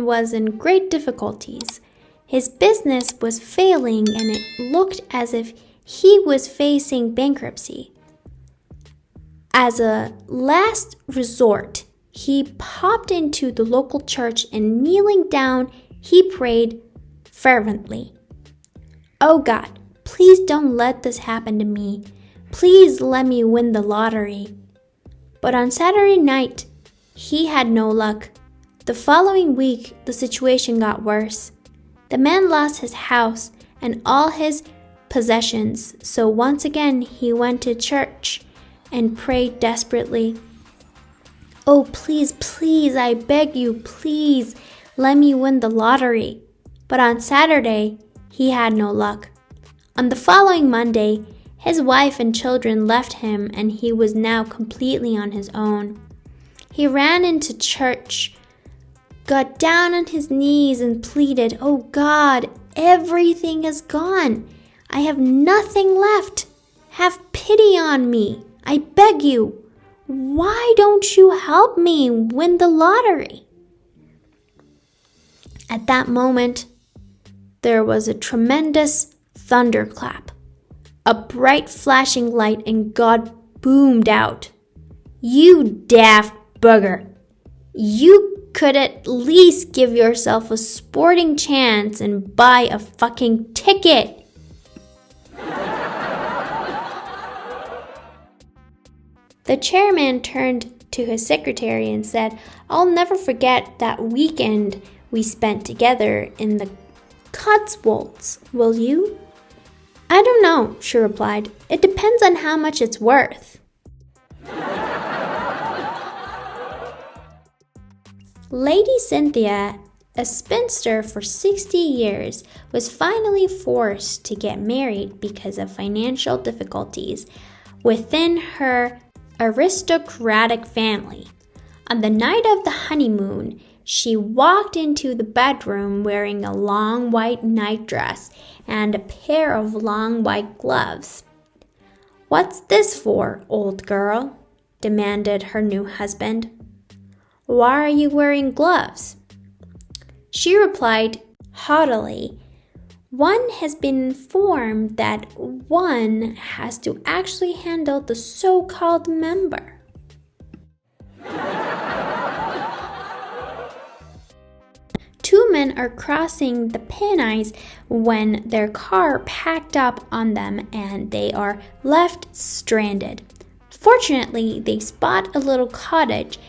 was in great difficulties. His business was failing and it looked as if he was facing bankruptcy. As a last resort, he popped into the local church and kneeling down, he prayed fervently. "Oh God, please don't let this happen to me. Please let me win the lottery." But on Saturday night, he had no luck. The following week, the situation got worse. The man lost his house and all his possessions, so once again he went to church and prayed desperately. "Oh, please, please, I beg you, please, let me win the lottery." But on Saturday, he had no luck. On the following Monday, his wife and children left him and he was now completely on his own. He ran into church, got down on his knees and pleaded, "Oh God, everything is gone. I have nothing left. Have pity on me. I beg you. Why don't you help me win the lottery?" At that moment, there was a tremendous thunderclap. A bright flashing light and God boomed out, "You daft bugger. You could at least give yourself a sporting chance and buy a fucking ticket." The chairman turned to his secretary and said, "I'll never forget that weekend we spent together in the Cotswolds, will you?" "I don't know," she replied. "It depends on how much it's worth." Lady Cynthia, a spinster for 60 years, was finally forced to get married because of financial difficulties within her aristocratic family. On the night of the honeymoon, she walked into the bedroom wearing a long white nightdress and a pair of long white gloves. "What's this for, old girl?" demanded her new husband. "Why are you wearing gloves?" She replied haughtily, "One has been informed that one has to actually handle the so-called member." Two men are crossing the Pennines when their car packed up on them and they are left stranded. Fortunately, they spot a little cottage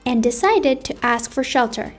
and decided to ask for shelter.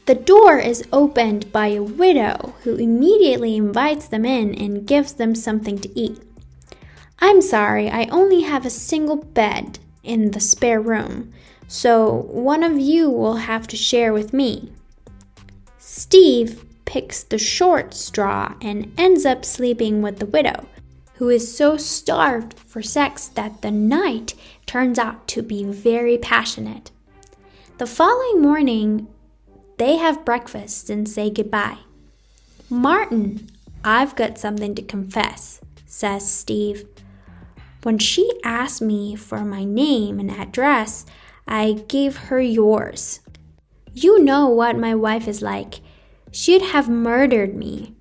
The door is opened by a widow who immediately invites them in and gives them something to eat. "I'm sorry, I only have a single bed in the spare room, so one of you will have to share with me." Steve picks the short straw and ends up sleeping with the widow, who is so starved for sex that the night turns out to be very passionate. The following morning, they have breakfast and say goodbye. "Martin, I've got something to confess," says Steve. "When she asked me for my name and address, I gave her yours. You know what my wife is like. She'd have murdered me."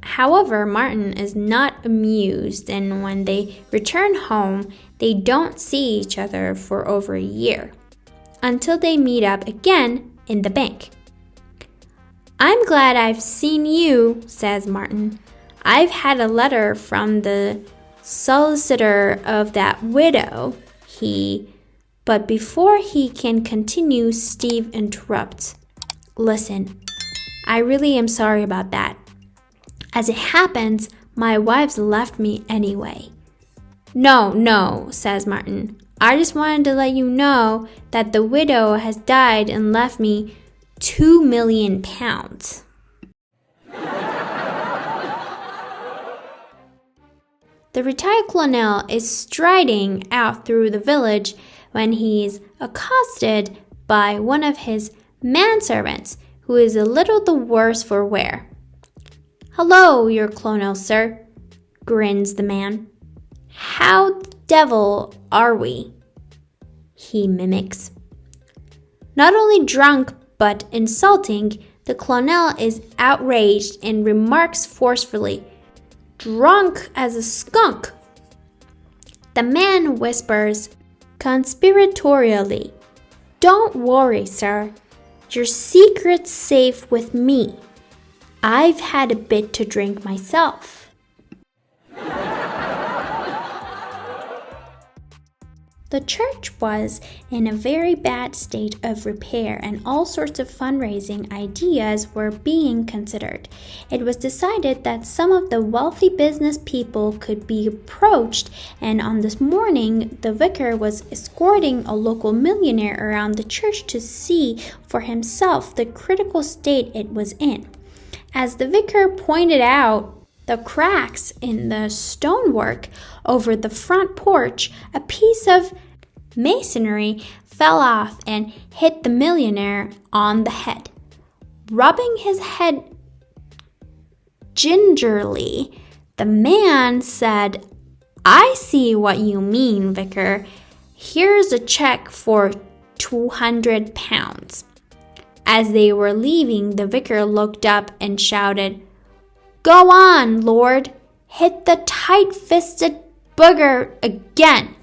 However, Martin is not amused, and when they return home, they don't see each other for over a year, until they meet up again in the bank. "I'm glad I've seen you," says Martin. "I've had a letter from the solicitor of that widow." But before he can continue, Steve interrupts. "Listen, I really am sorry about that. As it happens, my wife's left me anyway." No, says Martin. "I just wanted to let you know that the widow has died and left me £2 million. The retired colonel is striding out through the village when he's accosted by one of his manservants, who is a little the worse for wear. "Hello, your colonel, sir," grins the man. "How the devil are we?" he mimics. "Not only drunk, but insulting The colonel is outraged and remarks forcefully, "Drunk as a skunk." The man whispers conspiratorially, "Don't worry, sir. Your secret's safe with me. I've had a bit to drink myself." The church was in a very bad state of repair, and all sorts of fundraising ideas were being considered. It was decided that some of the wealthy business people could be approached, and on this morning, the vicar was escorting a local millionaire around the church to see for himself the critical state it was in. As the vicar pointed out the cracks in the stonework over the front porch, a piece of masonry fell off and hit the millionaire on the head. Rubbing his head gingerly, the man said, "I see what you mean, vicar. Here's a check for £200. As they were leaving, the vicar looked up and shouted, "Go on, Lord. Hit the tight-fisted booger again."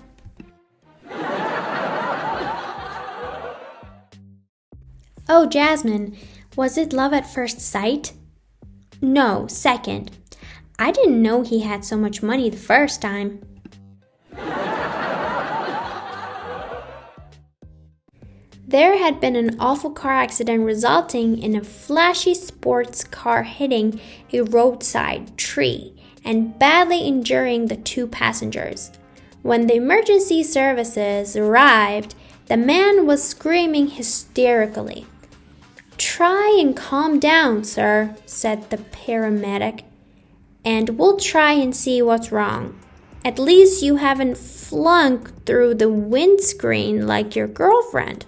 "Oh, Jasmine, was it love at first sight?" "No, second. I didn't know he had so much money the first time." There had been an awful car accident resulting in a flashy sports car hitting a roadside tree and badly injuring the two passengers. When the emergency services arrived, the man was screaming hysterically. "Try and calm down, sir," said the paramedic, "and we'll try and see what's wrong. At least you haven't flunked through the windscreen like your girlfriend."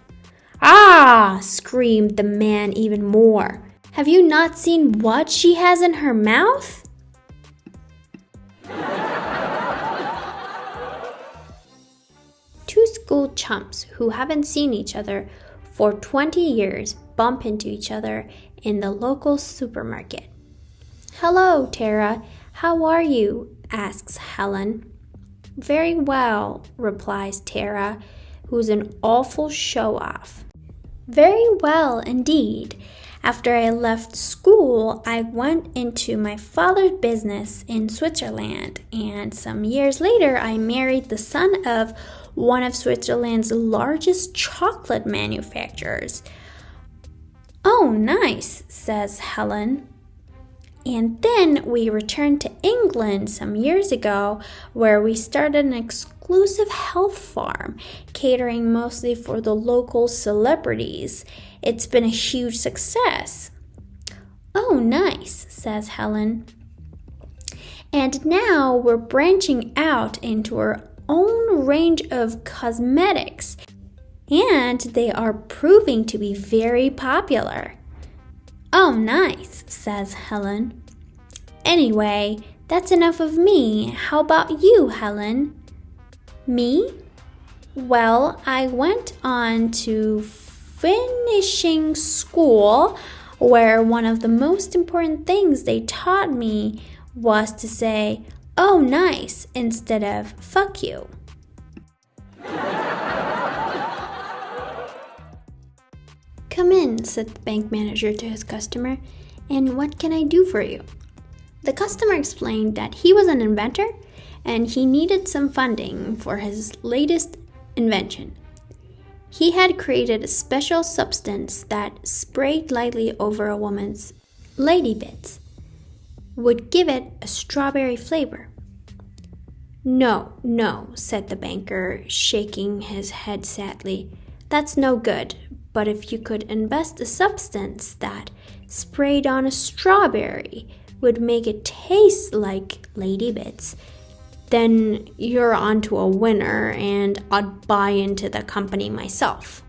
"Ah!" screamed the man even more. "Have you not seen what she has in her mouth?" Two school chumps who haven't seen each other for 20 years bump into each other in the local supermarket. "Hello, Tara. How are you?" asks Helen. "Very well," replies Tara, who's an awful show-off. "Very well indeed. After I left school, I went into my father's business in Switzerland, and some years later, I married the son of one of Switzerland's largest chocolate manufacturers." "Oh, nice," says Helen. "And then we returned to England some years ago, where we started an exclusive health farm, catering mostly for the local celebrities. It's been a huge success." "Oh, nice," says Helen. "And now we're branching out into our own range of cosmetics, and they are proving to be very popular." "Oh, nice," says Helen. "Anyway, that's enough of me. How about you, Helen?" "Me? Well, I went on to finishing school, where one of the most important things they taught me was to say, 'Oh, nice,' instead of 'fuck you.'" "Come in," said the bank manager to his customer, "and what can I do for you?" The customer explained that he was an inventor and he needed some funding for his latest invention. He had created a special substance that, sprayed lightly over a woman's lady bits, would give it a strawberry flavor. No, said the banker, shaking his head sadly. "That's no good. But if you could invest a substance that, sprayed on a strawberry, would make it taste like lady bits, then you're onto a winner, and I'd buy into the company myself."